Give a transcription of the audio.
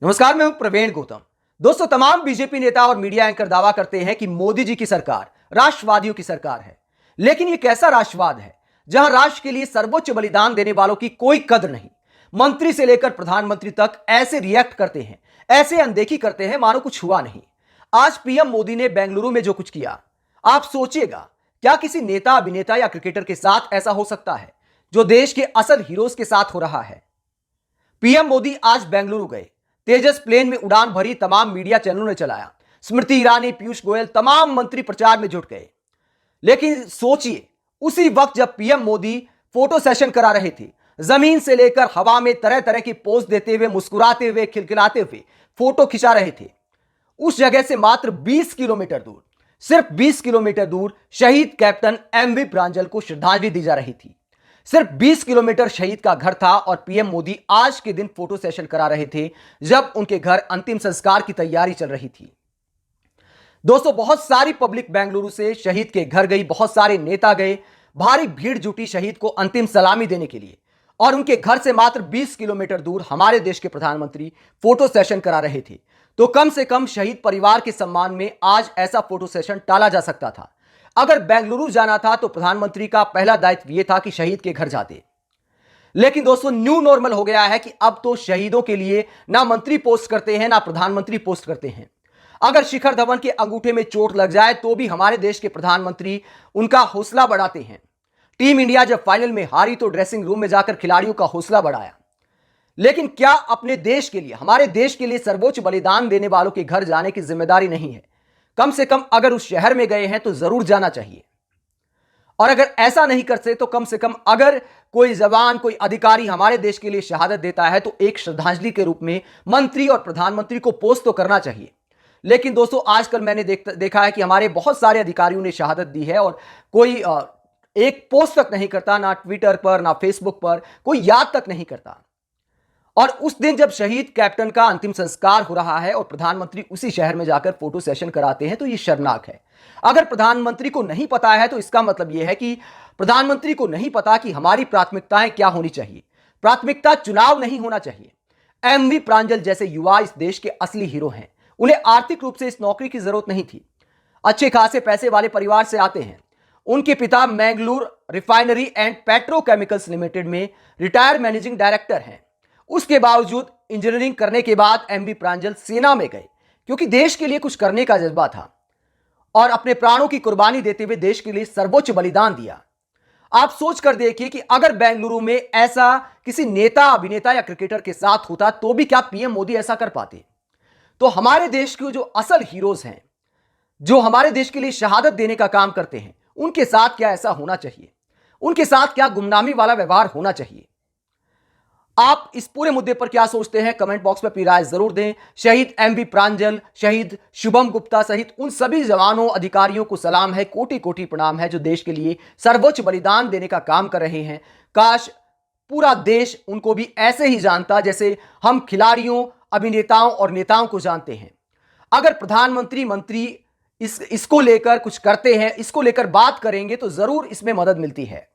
नमस्कार, मैं हूं प्रवीण गौतम। दोस्तों, तमाम बीजेपी नेता और मीडिया एंकर दावा करते हैं कि मोदी जी की सरकार राष्ट्रवादियों की सरकार है। लेकिन यह कैसा राष्ट्रवाद है जहां राष्ट्र के लिए सर्वोच्च बलिदान देने वालों की कोई कद्र नहीं। मंत्री से लेकर प्रधानमंत्री तक ऐसे रिएक्ट करते हैं, ऐसे अनदेखी करते हैं मानो कुछ हुआ नहीं। आज पीएम मोदी ने बेंगलुरु में जो कुछ किया, आप सोचिएगा, क्या किसी नेता, अभिनेता या क्रिकेटर के साथ ऐसा हो सकता है जो देश के असल हीरोज के साथ हो रहा है। पीएम मोदी आज बेंगलुरु गए। तेजस प्लेन में उड़ान भरी, तमाम मीडिया चैनलों ने चलाया। स्मृति ईरानी, पीयूष गोयल, तमाम मंत्री प्रचार में जुट गए। लेकिन सोचिए, उसी वक्त जब पीएम मोदी फोटो सेशन करा रहे थे, जमीन से लेकर हवा में तरह तरह की पोज देते हुए, मुस्कुराते हुए, खिलखिलाते हुए फोटो खिंचा रहे थे, उस जगह से मात्र 20 किलोमीटर दूर, सिर्फ 20 किलोमीटर दूर शहीद कैप्टन एमवी प्रांजल को श्रद्धांजलि दी जा रही थी। सिर्फ 20 किलोमीटर शहीद का घर था और पीएम मोदी आज के दिन फोटो सेशन करा रहे थे जब उनके घर अंतिम संस्कार की तैयारी चल रही थी। दोस्तों, बहुत सारी पब्लिक बेंगलुरु से शहीद के घर गई, बहुत सारे नेता गए, भारी भीड़ जुटी शहीद को अंतिम सलामी देने के लिए। और उनके घर से मात्र 20 किलोमीटर दूर हमारे देश के प्रधानमंत्री फोटो सेशन करा रहे थे। तो कम से कम शहीद परिवार के सम्मान में आज ऐसा फोटो सेशन टाला जा सकता था। अगर बेंगलुरु जाना था तो प्रधानमंत्री का पहला दायित्व यह था कि शहीद के घर जाते। लेकिन दोस्तों, न्यू नॉर्मल हो गया है कि अब तो शहीदों के लिए ना मंत्री पोस्ट करते हैं, ना प्रधानमंत्री पोस्ट करते हैं। अगर शिखर धवन के अंगूठे में चोट लग जाए तो भी हमारे देश के प्रधानमंत्री उनका हौसला बढ़ाते हैं। टीम इंडिया जब फाइनल में हारी तो ड्रेसिंग रूम में जाकर खिलाड़ियों का हौसला बढ़ाया। लेकिन क्या अपने देश के लिए, हमारे देश के लिए सर्वोच्च बलिदान देने वालों के घर जाने की जिम्मेदारी नहीं है? कम से कम अगर उस शहर में गए हैं तो जरूर जाना चाहिए। और अगर ऐसा नहीं करते तो कम से कम अगर कोई जवान, कोई अधिकारी हमारे देश के लिए शहादत देता है तो एक श्रद्धांजलि के रूप में मंत्री और प्रधानमंत्री को पोस्ट तो करना चाहिए। लेकिन दोस्तों, आजकल मैंने देखा है कि हमारे बहुत सारे अधिकारियों ने शहादत दी है और कोई एक पोस्ट तक नहीं करता, ना ट्विटर पर, ना फेसबुक पर, कोई याद तक नहीं करता। और उस दिन जब शहीद कैप्टन का अंतिम संस्कार हो रहा है और प्रधानमंत्री उसी शहर में जाकर फोटो सेशन कराते हैं तो यह शर्मनाक है। अगर प्रधानमंत्री को नहीं पता है तो इसका मतलब यह है कि प्रधानमंत्री को नहीं पता कि हमारी प्राथमिकताएं क्या होनी चाहिए। प्राथमिकता चुनाव नहीं होना चाहिए। एमवी प्रांजल जैसे युवा इस देश के असली हीरो हैं। उन्हें आर्थिक रूप से इस नौकरी की जरूरत नहीं थी। अच्छे खासे पैसे वाले परिवार से आते हैं। उनके पिता Mangalore refinery and petrochemicals limited में रिटायर्ड मैनेजिंग डायरेक्टर हैं। उसके बावजूद इंजीनियरिंग करने के बाद एमवी प्रांजल सेना में गए क्योंकि देश के लिए कुछ करने का जज्बा था और अपने प्राणों की कुर्बानी देते हुए देश के लिए सर्वोच्च बलिदान दिया। आप सोच कर देखिए कि अगर बेंगलुरु में ऐसा किसी नेता, अभिनेता या क्रिकेटर के साथ होता तो भी क्या पीएम मोदी ऐसा कर पाते? तो हमारे देश के जो असल हीरोज हैं, जो हमारे देश के लिए शहादत देने का काम करते हैं, उनके साथ क्या ऐसा होना चाहिए? उनके साथ क्या गुमनामी वाला व्यवहार होना चाहिए? आप इस पूरे मुद्दे पर क्या सोचते हैं? कमेंट बॉक्स में अपनी राय जरूर दें। शहीद एमवी प्रांजल, शहीद शुभम गुप्ता सहित उन सभी जवानों, अधिकारियों को सलाम है, कोटि कोटि प्रणाम है जो देश के लिए सर्वोच्च बलिदान देने का काम कर रहे हैं। काश पूरा देश उनको भी ऐसे ही जानता जैसे हम खिलाड़ियों, अभिनेताओं और नेताओं को जानते हैं। अगर प्रधानमंत्री, मंत्री इसको लेकर कुछ करते हैं, इसको लेकर बात करेंगे तो जरूर इसमें मदद मिलती है।